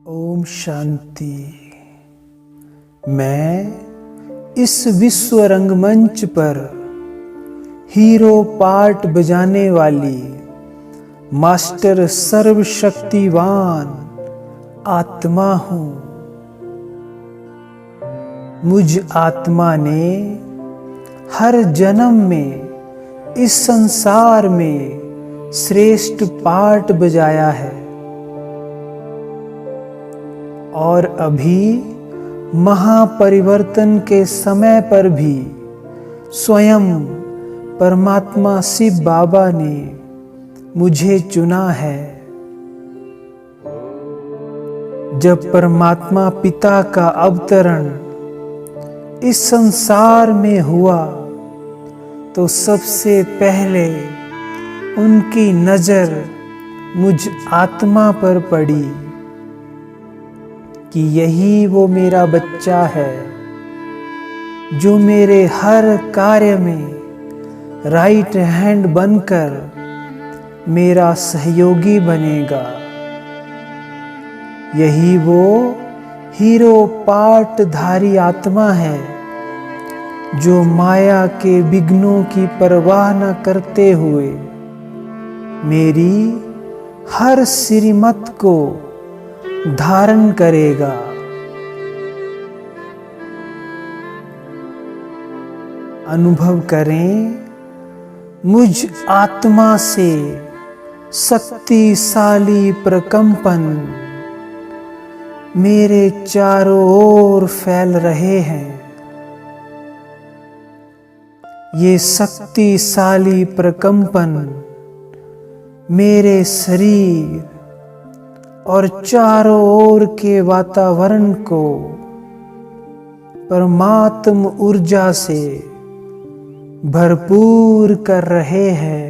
ओम शांति। मैं इस विश्व रंगमंच पर हीरो पार्ट बजाने वाली मास्टर सर्वशक्तिवान आत्मा हूँ। मुझ आत्मा ने हर जन्म में इस संसार में श्रेष्ठ पार्ट बजाया है और अभी महापरिवर्तन के समय पर भी स्वयं परमात्मा शिव बाबा ने मुझे चुना है। जब परमात्मा पिता का अवतरण इस संसार में हुआ तो सबसे पहले उनकी नजर मुझ आत्मा पर पड़ी कि यही वो मेरा बच्चा है जो मेरे हर कार्य में राइट हैंड बनकर मेरा सहयोगी बनेगा। यही वो हीरो पार्टधारी आत्मा है जो माया के विघ्नों की परवाह न करते हुए मेरी हर श्रीमत को धारण करेगा। अनुभव करें मुझ आत्मा से शक्तिशाली प्रकंपन मेरे चारों ओर फैल रहे हैं। ये शक्तिशाली प्रकंपन मेरे शरीर और चारों ओर के वातावरण को परमात्म ऊर्जा से भरपूर कर रहे हैं।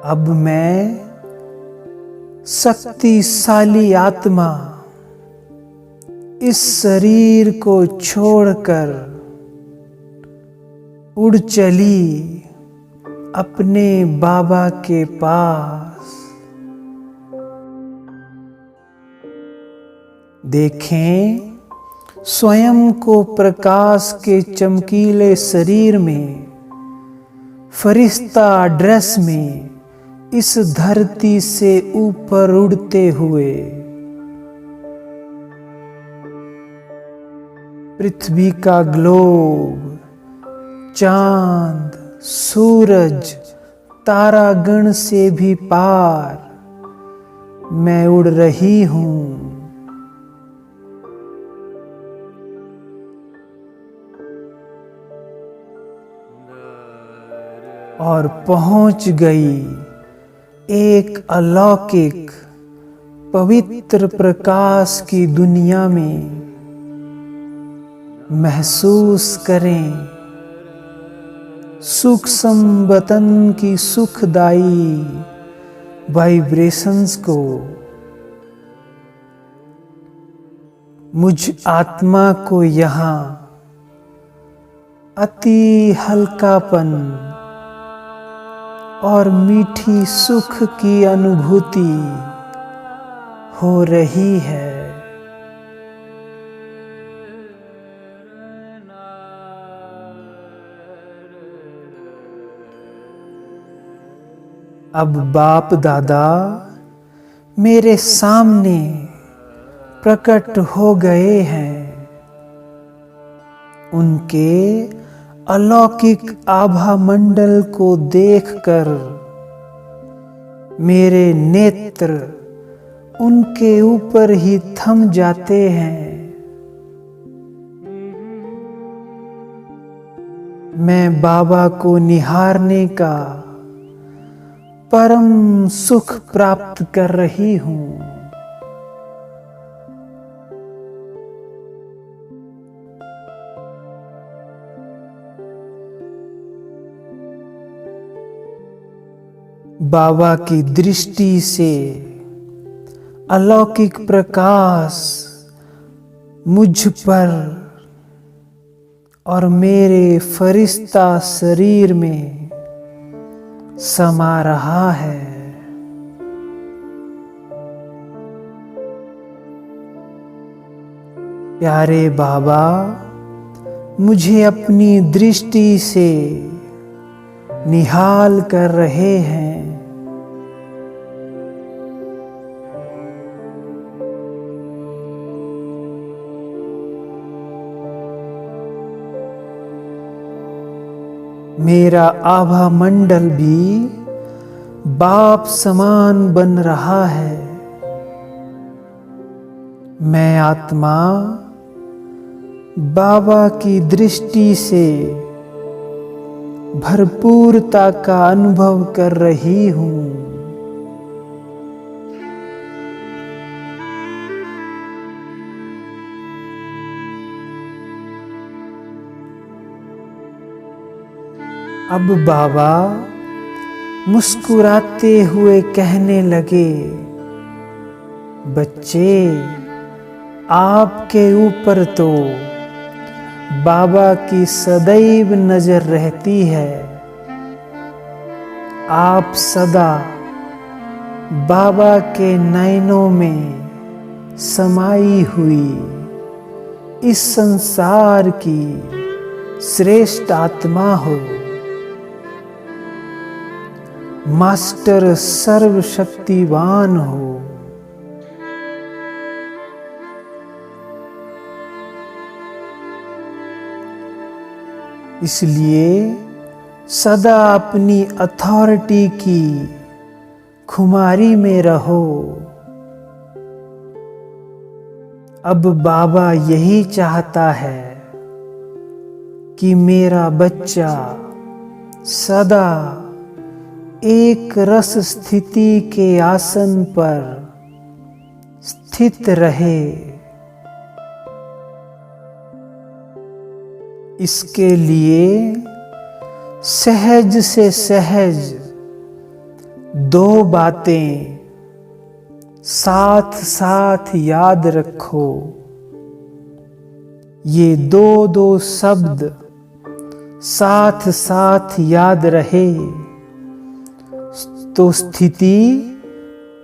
अब मैं शक्तिशाली आत्मा इस शरीर को छोड़कर उड़ चली अपने बाबा के पास। देखें स्वयं को प्रकाश के चमकीले शरीर में फरिश्ता ड्रेस में इस धरती से ऊपर उड़ते हुए पृथ्वी का ग्लोब, चांद, सूरज, तारागण से भी पार मैं उड़ रही हूँ। और पहुंच गई एक अलौकिक पवित्र प्रकाश की दुनिया में। महसूस करें सूक्ष्म वतन की सुखदाई वाइब्रेशंस को। मुझ आत्मा को यहाँ अति हल्कापन और मीठी सुख की अनुभूति हो रही है। अब बाप दादा मेरे सामने प्रकट हो गए हैं। उनके अलौकिक आभा मंडल को देखकर मेरे नेत्र उनके ऊपर ही थम जाते हैं। मैं बाबा को निहारने का परम सुख प्राप्त कर रही हूँ। बाबा की दृष्टि से अलौकिक प्रकाश मुझ पर और मेरे फरिश्ता शरीर में समा रहा है। प्यारे बाबा, मुझे अपनी दृष्टि से निहाल कर रहे हैं। मेरा आभा मंडल भी बाप समान बन रहा है। मैं आत्मा बाबा की दृष्टि से भरपूरता का अनुभव कर रही हूँ। अब बाबा मुस्कुराते हुए कहने लगे, बच्चे, आपके ऊपर तो बाबा की सदैव नजर रहती है। आप सदा बाबा के नयनों में समाई हुई इस संसार की श्रेष्ठ आत्मा हो। मास्टर सर्वशक्तिवान हो। इसलिए सदा अपनी अथॉरिटी की खुमारी में रहो। अब बाबा यही चाहता है कि मेरा बच्चा सदा एक रस स्थिति के आसन पर स्थित रहे। इसके लिए सहज से सहज दो बातें साथ साथ याद रखो। ये दो शब्द साथ साथ याद रहे तो स्थिति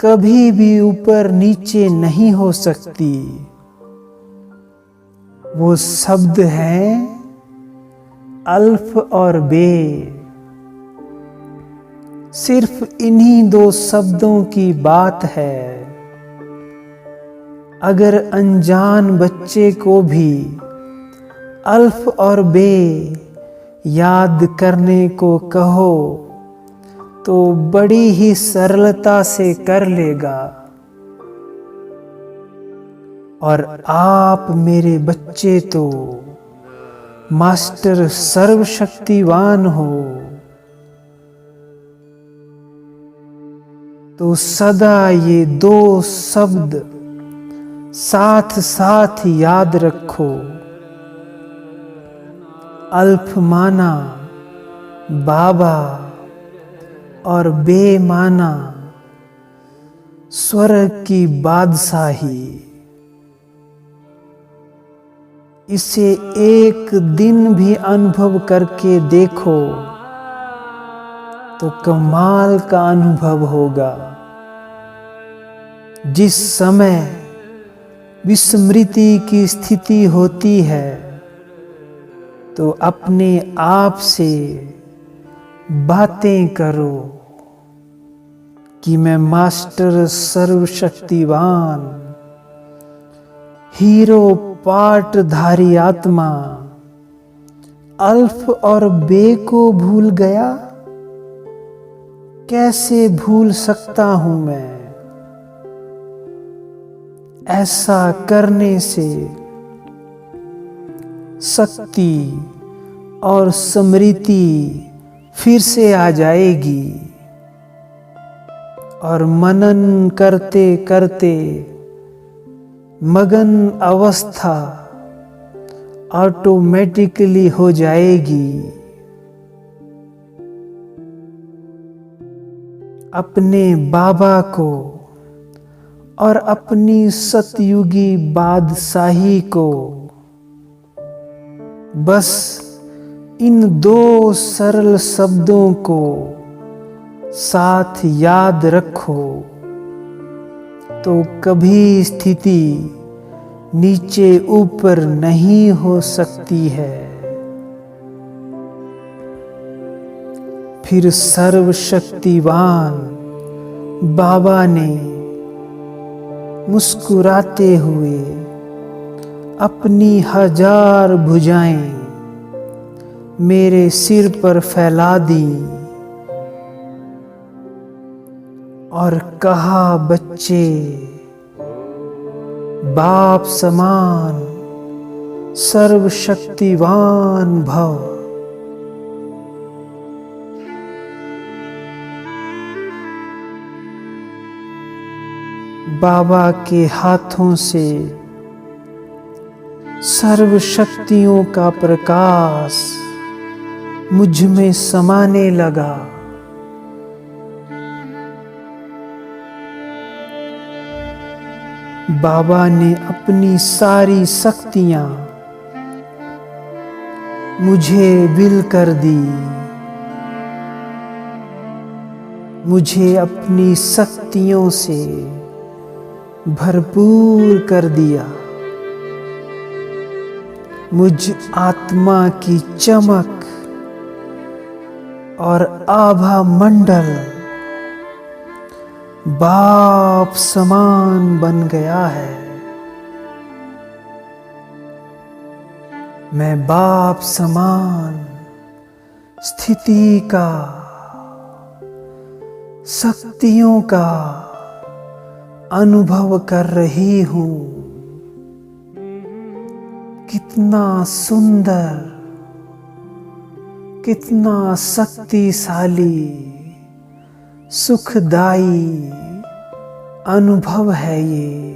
कभी भी ऊपर नीचे नहीं हो सकती। वो शब्द हैं अल्फ और बे। सिर्फ इन्हीं दो शब्दों की बात है। अगर अनजान बच्चे को भी अल्फ और बे याद करने को कहो तो बड़ी ही सरलता से कर लेगा। और आप मेरे बच्चे तो मास्टर सर्वशक्तिवान हो, तो सदा ये दो शब्द साथ साथ याद रखो। अल्फ माना बाबा और बेमाना स्वर्ग की बादशाही। इसे एक दिन भी अनुभव करके देखो तो कमाल का अनुभव होगा। जिस समय विस्मृति की स्थिति होती है तो अपने आप से बातें करो कि मैं मास्टर सर्वशक्तिवान हीरो पाटधारी आत्मा अल्फ और बे को भूल गया। कैसे भूल सकता हूं मैं? ऐसा करने से शक्ति और स्मृति फिर से आ जाएगी और मनन करते करते मगन अवस्था ऑटोमेटिकली हो जाएगी। अपने बाबा को और अपनी सतयुगी बादशाही को बस इन दो सरल शब्दों को साथ याद रखो तो कभी स्थिति नीचे ऊपर नहीं हो सकती है। फिर सर्वशक्तिवान बाबा ने मुस्कुराते हुए अपनी 1000 भुजाएं मेरे सिर पर फैला दी और कहा, बच्चे, बाप समान सर्वशक्तिवान भव। बाबा के हाथों से सर्व शक्तियों का प्रकाश मुझ में समाने लगा। बाबा ने अपनी सारी शक्तियां मुझे विल कर दी। मुझे अपनी शक्तियों से भरपूर कर दिया। मुझ आत्मा की चमक और आभा मंडल बाप समान बन गया है। मैं बाप समान स्थिति का, शक्तियों का अनुभव कर रही हूं। कितना सुंदर, कितना शक्तिशाली, सुखदाई अनुभव है ये।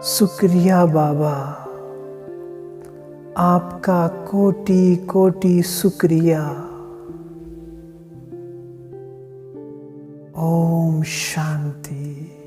शुक्रिया बाबा, आपका कोटि कोटि शुक्रिया। ओम शांति।